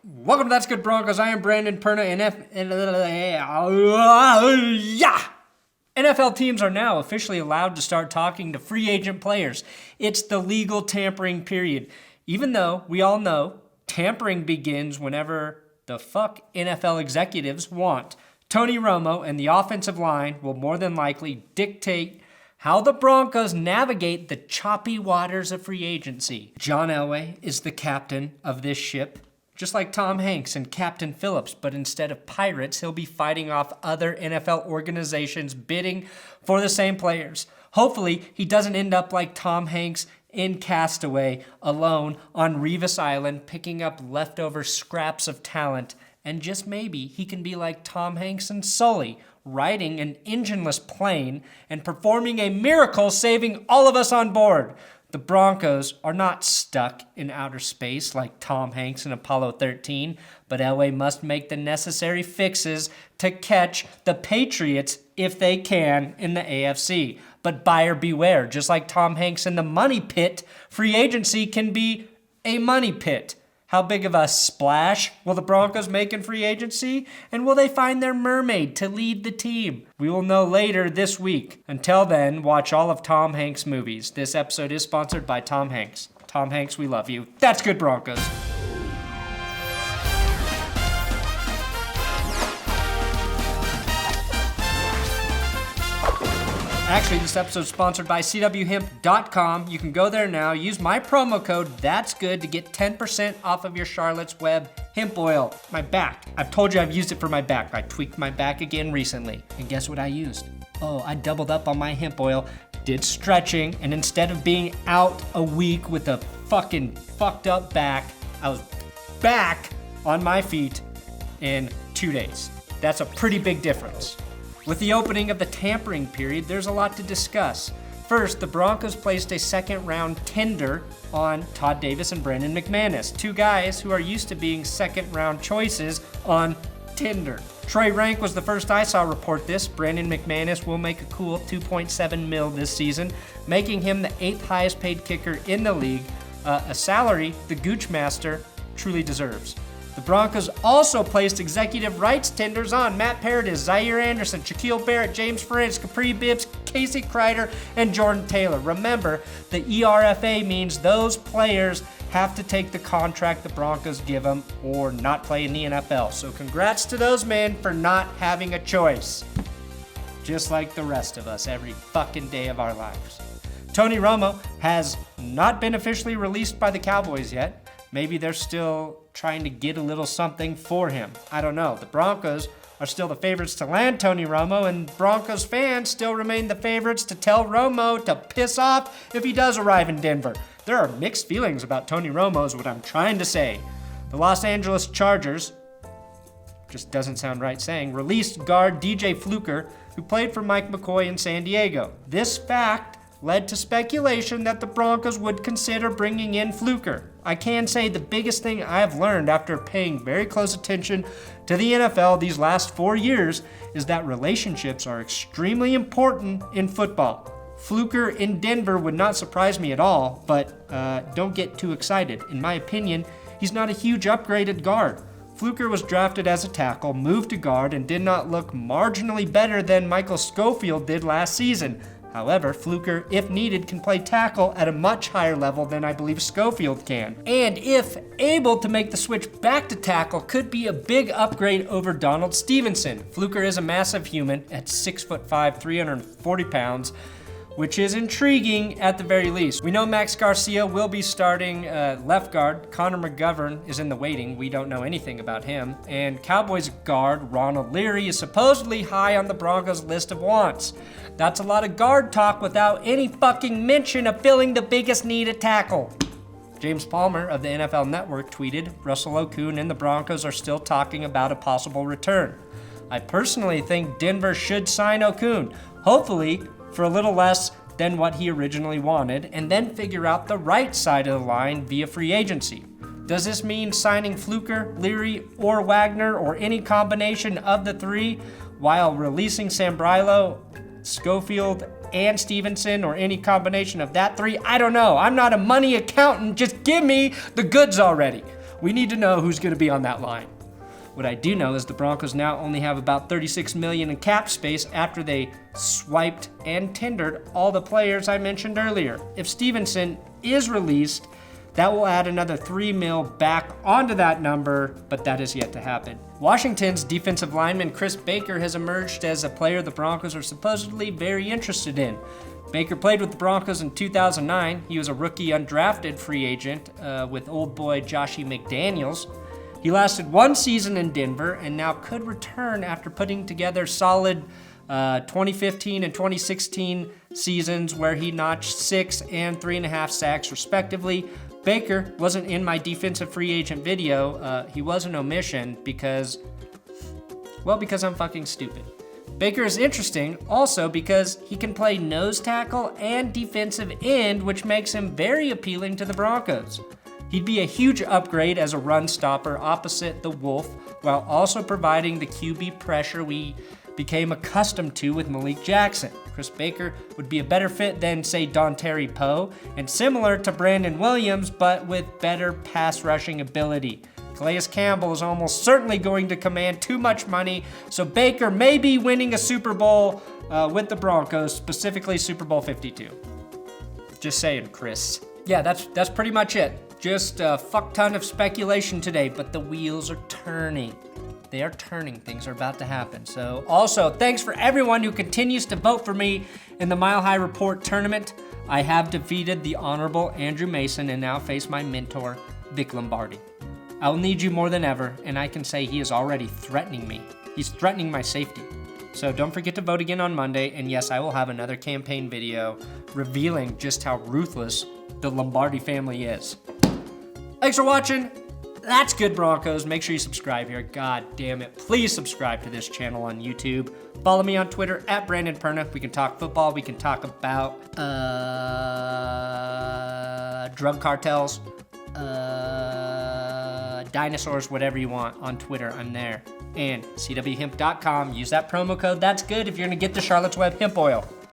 Welcome to That's Good Broncos. I am Brandon Perna, and NFL teams are now officially allowed to start talking to free agent players. It's the legal tampering period. Even though we all know tampering begins whenever the fuck NFL executives want. Tony Romo and the offensive line will more than likely dictate how the Broncos navigate the choppy waters of free agency. John Elway is the captain of this ship. Just like Tom Hanks and Captain Phillips, but instead of pirates, he'll be fighting off other NFL organizations bidding for the same players. Hopefully, he doesn't end up like Tom Hanks in Castaway, alone on Revis Island, picking up leftover scraps of talent. And just maybe he can be like Tom Hanks and Sully, riding an engineless plane and performing a miracle, saving all of us on board. The Broncos are not stuck in outer space like Tom Hanks in Apollo 13, but Elway must make the necessary fixes to catch the Patriots if they can in the AFC. But buyer beware, just like Tom Hanks in the money pit, free agency can be a money pit. How big of a splash will the Broncos make in free agency? And will they find their mermaid to lead the team? We will know later this week. Until then, watch all of Tom Hanks' movies. This episode is sponsored by Tom Hanks. Tom Hanks, we love you. That's Good Broncos. Actually, this episode is sponsored by CWHemp.com. You can go there now. Use my promo code ThatsGood to get 10% off of your Charlotte's Web hemp oil. My back. I've told you I've used it for my back. I tweaked my back again recently. And guess what I used? Oh, I doubled up on my hemp oil, did stretching, and instead of being out a week with a fucking fucked up back, I was back on my feet in 2 days. That's a pretty big difference. With the opening of the tampering period, there's a lot to discuss. First, the Broncos placed a second-round tender on Todd Davis and Brandon McManus, two guys who are used to being second-round choices on Tinder. Troy Rank was the first I saw report this. Brandon McManus will make a cool $2.7 million this season, making him the 8th highest-paid kicker in the league, a salary the Gooch Master truly deserves. The Broncos also placed executive rights tenders on Matt Paradis, Zaire Anderson, Shaquille Barrett, James Ferentz, Capri Bibbs, Casey Kreider, and Jordan Taylor. Remember, the ERFA means those players have to take the contract the Broncos give them or not play in the NFL. So congrats to those men for not having a choice. Just like the rest of us every fucking day of our lives. Tony Romo has not been officially released by the Cowboys yet. Maybe they're still trying to get a little something for him. I don't know. The Broncos are still the favorites to land Tony Romo, and Broncos fans still remain the favorites to tell Romo to piss off if he does arrive in Denver. There are mixed feelings about Tony Romo is what I'm trying to say. The Los Angeles Chargers, just doesn't sound right saying, released guard DJ Fluker, who played for Mike McCoy in San Diego. This fact led to speculation that the Broncos would consider bringing in Fluker. I can say the biggest thing I've learned after paying very close attention to the NFL these last 4 years is that relationships are extremely important in football. Fluker in Denver would not surprise me at all, but don't get too excited. In my opinion, he's not a huge upgraded guard. Fluker was drafted as a tackle, moved to guard, and did not look marginally better than Michael Schofield did last season. However, Fluker, if needed, can play tackle at a much higher level than I believe Schofield can. And if able to make the switch back to tackle, could be a big upgrade over Donald Stevenson. Fluker is a massive human at 6'5", 340 pounds, which is intriguing at the very least. We know Max Garcia will be starting left guard. Connor McGovern is in the waiting. We don't know anything about him. And Cowboys guard Ronald Leary is supposedly high on the Broncos list of wants. That's a lot of guard talk without any fucking mention of filling the biggest need at tackle. James Palmer of the NFL Network tweeted, Russell Okung and the Broncos are still talking about a possible return. I personally think Denver should sign Okung, hopefully for a little less than what he originally wanted, and then figure out the right side of the line via free agency. Does this mean signing Fluker, Leary, or Wagner, or any combination of the three, while releasing Sambrailo, Schofield, and Stevenson, or any combination of that three? I don't know. I'm not a money accountant. Just give me the goods already. We need to know who's going to be on that line. What I do know is the Broncos now only have about $36 million in cap space after they swiped and tendered all the players I mentioned earlier. If Stevenson is released, that will add another $3 million back onto that number, but that is yet to happen. Washington's defensive lineman Chris Baker has emerged as a player the Broncos are supposedly very interested in. Baker played with the Broncos in 2009. He was a rookie undrafted free agent with old boy Joshy McDaniels. He lasted 1 season in Denver and now could return after putting together solid 2015 and 2016 seasons where he notched 6 and 3.5 sacks respectively. Baker wasn't in my defensive free agent video. He was an omission because I'm fucking stupid. Baker is interesting also because he can play nose tackle and defensive end, which makes him very appealing to the Broncos. He'd be a huge upgrade as a run stopper opposite the Wolf, while also providing the QB pressure we became accustomed to with Malik Jackson. Chris Baker would be a better fit than, say, Dontari Poe, and similar to Brandon Williams, but with better pass rushing ability. Calais Campbell is almost certainly going to command too much money, so Baker may be winning a Super Bowl with the Broncos, specifically Super Bowl 52. Just saying, Chris. Yeah, that's pretty much it. Just a fuck ton of speculation today, but the wheels are turning. They are turning. Things are about to happen. So also, thanks for everyone who continues to vote for me in the Mile High Report tournament. I have defeated the Honorable Andrew Mason and now face my mentor, Vic Lombardi. I'll need you more than ever, and I can say he is already threatening me. He's threatening my safety. So don't forget to vote again on Monday, and yes, I will have another campaign video revealing just how ruthless the Lombardi family is. Thanks for watching. That's Good Broncos. Make sure you subscribe here. God damn it. Please subscribe to this channel on YouTube. Follow me on Twitter at Brandon Perna. We can talk football. We can talk about drug cartels, dinosaurs, whatever you want on Twitter. I'm there. And CWHemp.com. Use that promo code. That's good if you're going to get the Charlotte's Web hemp oil.